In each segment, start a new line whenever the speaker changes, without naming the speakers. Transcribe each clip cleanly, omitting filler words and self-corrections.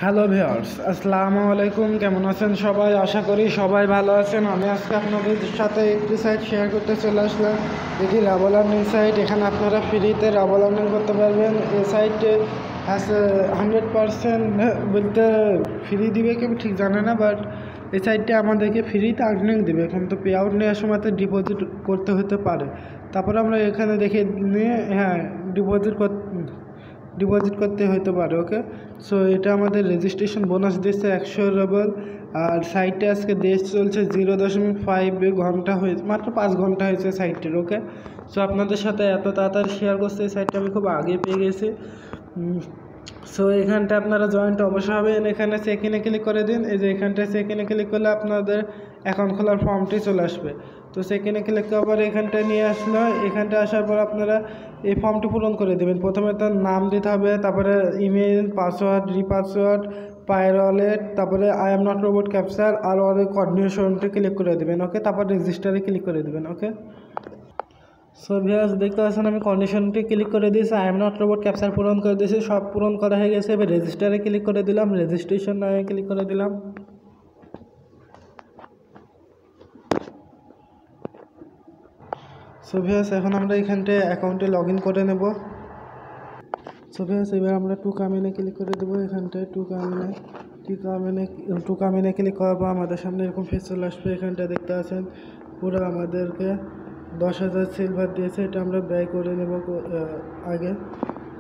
Hello viewers, আসসালামু আলাইকুম। কেমন আছেন সবাই? আশা করি সবাই ভালো আছেন। আমি আজকে আপনাদের সাথে একটি সাইট শেয়ার করতে চলে আসলাম। এটি রাবল আর্নিং সাইট। এখানে আপনারা ফ্রিতে রাবল আর্নিং করতে পারবেন। এই সাইটে 100% বলতে ফ্রি দিবে কেউ ঠিক জানে না, বাট এই সাইটটি আমাদেরকে ফ্রিতে আর্নিং দেবে। এখন তো পে আউট নেওয়ার সময় তো ডিপোজিট করতে হতে পারে। তারপরে আমরা এখানে দেখে নিয়ে ডিপোজিট করতে হতে পারে। ওকে, সো এটা আমাদের রেজিস্ট্রেশন বোনাস দিচ্ছে 100 রাবল। আর সাইটে আজকে দেশ চলছে 0.5 ঘন্টা হয়েছে, মাত্র 5 ঘন্টা হয়েছে সাইটটির। ওকে, সো আপনাদের সাথে এত তাড়াতাড়ি শেয়ার করতে এই সাইটটা আমি খুব আগে পেয়ে গেছি। সো এখানটা আপনারা জয়েন্ট অবশ্যই হবেন। এখানে চেক ইনে ক্লিক করে দিন। এই যে এখানটায় চেক ইনে ক্লিক করলে আপনাদের অ্যাকাউন্ট খোলার ফর্মটি চলে আসবে। তো চেক ইনে ক্লিক করার পর এখানটায় নিয়ে আসলো। এখানটা আসার পর আপনারা এই ফর্মটি পূরণ করে দেবেন। প্রথমে তার নাম দিতে হবে, তারপরে ইমেল, পাসওয়ার্ড, রিপাসওয়ার্ড, পাইরলেট, তারপরে I am not robot captcha আর ওদের কন্ডিশনটি ক্লিক করে দেবেন। ওকে, তারপর রেজিস্টারে ক্লিক করে দেবেন। ওকে, সো ভিউয়ার্স দেখতে পাচ্ছেন আমি কন্ডিশনটি ক্লিক করে দিয়েছি, I am not robot capture পূরণ করে দিয়েছি, সব পূরণ করা হয়ে গেছে। এবার রেজিস্টারে ক্লিক করে দিলাম, রেজিস্ট্রেশন নামে ক্লিক করে দিলাম। সো ভিউয়ার্স এখন আমরা এখানটায় অ্যাকাউন্টে লগ ইন করে নেব। সো ভিউয়ার্স এবার আমরা টু কামিনে ক্লিক করে দেবো। এখানটায় টু কামিনে ক্লিক করার পর আমাদের সামনে এরকম ফেস চলে আসবে। এখানটায় দেখতে পাচ্ছেন পুরো আমাদেরকে 10,000 সিলভার দিয়েছে। এটা আমরা ব্যয় করে নেব আগে,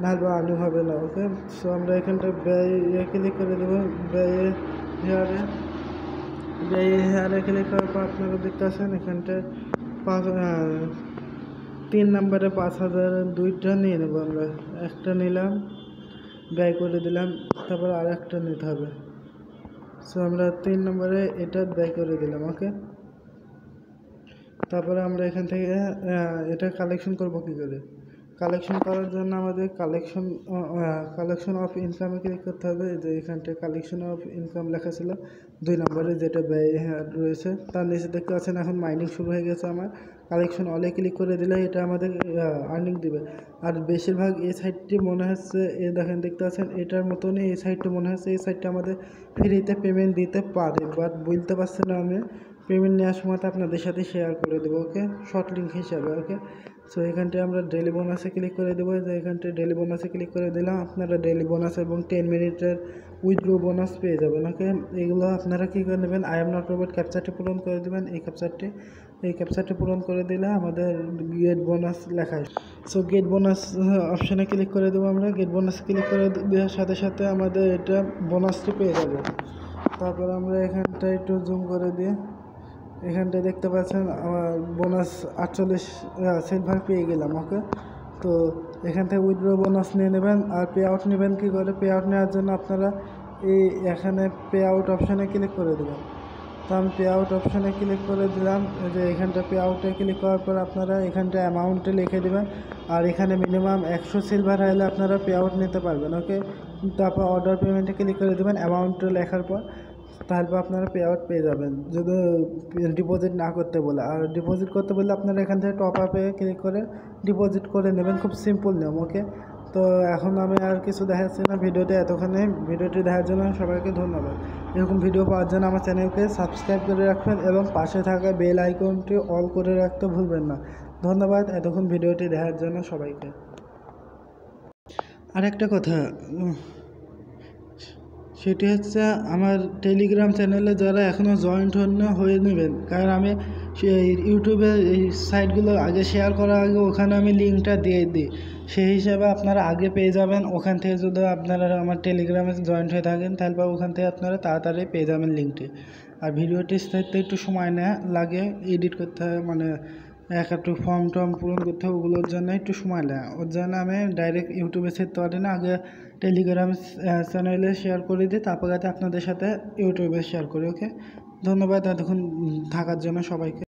নাহলে আর্নিং হবে না। ওকে, সো আমরা এখানটা ব্যয়ে ক্লিক করে দেবো। ব্যয়ে ক্লিক করার পর আপনারা দেখতে পাচ্ছেন এখানটায় 3 নম্বরে 5,000 দুইটা নিয়ে নেব। আমরা একটা নিলাম, ব্যয় করে দিলাম, তারপর আর একটা নিতে হবে। সো আমরা 3 নম্বরে এটা ব্যয় করে দিলাম। ওকে, তারপরে আমরা এখান থেকে এটা কালেকশন করব কী করে। কালেকশন করার জন্য আমাদের কালেকশন অফ ইনকামে ক্লিক করতে হবে। যে এখানটায় কালেকশন অফ ইনকাম লেখা ছিল 2 নম্বরে, যেটা ব্যয় রয়েছে তার নিচে দেখতে পাচ্ছেন এখন মাইনিং শুরু হয়ে গেছে। আমার কালেকশন অলে ক্লিক করে দিলে এটা আমাদের আর্নিং দিবে। আর বেশিরভাগ এই সাইটটি মনে হচ্ছে দেখেন দেখতে পাচ্ছেন এটার মতনই এই সাইটটা মনে হচ্ছে এই সাইটটা আমাদের ফ্রিতে পেমেন্ট দিতে পারে, বাট বুঝতে পারছি না আমি। পেমেন্ট নেওয়ার সময় আপনাদের সাথে শেয়ার করে দেবো। ওকে, শর্ট লিঙ্ক হিসাবে। ওকে, সো এখানটায় আমরা ডেলি বোনাসে ক্লিক করে দেবো। যে এখানটায় ডেলি বোনাসে ক্লিক করে দিলাম, আপনারা ডেলি বোনাস এবং 10 মিনিটের উইথড্র বোনাস পেয়ে যাবেন। ওকে, এগুলো আপনারা কী করে নেবেন, আই এম নট রোবট ক্যাপচারটি পূরণ করে দেবেন। এই ক্যাপচারটি পূরণ করে দিলে আমাদের গেট বোনাস লেখায়। সো গেট বোনাস অপশানে ক্লিক করে দেবো। আমরা গেট বোনাস ক্লিক করে দেওয়ার সাথে সাথে আমাদের এটা বোনাসটি পেয়ে যাবে। তারপর আমরা এখানটায় একটু জুম করে দিয়ে এখানটায় দেখতে পাচ্ছেন আমার বোনাস 48 সিলভার পেয়ে গেলাম। ওকে, তো এখান থেকে উইথড্র বোনাস নিয়ে নেবেন। আর পে আউট নেবেন কী করে, পে আউট নেওয়ার জন্য আপনারা এখানে পে আউট অপশানে ক্লিক করে দেবেন। তো আমি পে আউট অপশানে ক্লিক করে দিলাম। যে এখানটা পে আউটে ক্লিক করার পর আপনারা এখানটা অ্যামাউন্টে লিখে দেবেন। আর এখানে মিনিমাম 100 সিলভার হলে আপনারা পে আউট নিতে পারবেন। ওকে, তারপর অর্ডার পেমেন্টে ক্লিক করে দেবেন অ্যামাউন্টটা লেখার পর, তারপর আপনারা পে আউট পেয়ে যাবেন যদি ডিপোজিট না করতে বলে। আর ডিপোজিট করতে বললে আপনারা এখান থেকে টপ আপে ক্লিক করে ডিপোজিট করে নেবেন। খুব সিম্পল নিয়ম। ওকে, তো এখন আমি আর কিছু দেখাচ্ছি না, ভিডিওটি এতক্ষণে। ভিডিওটি দেখার জন্য সবাইকে ধন্যবাদ। এরকম ভিডিও পাওয়ার জন্য আমার চ্যানেলকে সাবস্ক্রাইব করে রাখবেন এবং পাশে থাকা বেল আইকনটি অল করে রাখতে ভুলবেন না। ধন্যবাদ এতক্ষণ ভিডিওটি দেখার জন্য সবাইকে। আর একটা কথা, সেটি হচ্ছে আমার টেলিগ্রাম চ্যানেলে যারা এখনও জয়েন্ট হন না, হয়ে নেবেন। কারণ আমি ইউটিউবে এই সাইটগুলো আগে শেয়ার করার আগে ওখানে আমি লিঙ্কটা দিয়ে দিই, সেই হিসাবে আপনারা আগে পেয়ে যাবেন। ওখান থেকে যদি আপনারা আমার টেলিগ্রামে জয়েন্ট হয়ে থাকেন তাহলে ওখান থেকে আপনারা তাড়াতাড়ি পেয়ে যাবেন লিঙ্কটি। আর ভিডিওটি সাইতে একটু সময় লাগে এডিট করতে হয়, মানে একটু ফর্ম টর্ম পূরণ করতে হবে, ওগুলোর জন্য একটু সময় লাগে। ওর জন্য আমি ডাইরেক্ট ইউটিউবে ছাড়তে পারি না, আগে টেলিগ্রাম চ্যানেলে শেয়ার করে দিই, তারপর আপনাদের সাথে ইউটিউবে শেয়ার করি। ওকে, ধন্যবাদ এতক্ষণ থাকার জন্য সবাইকে।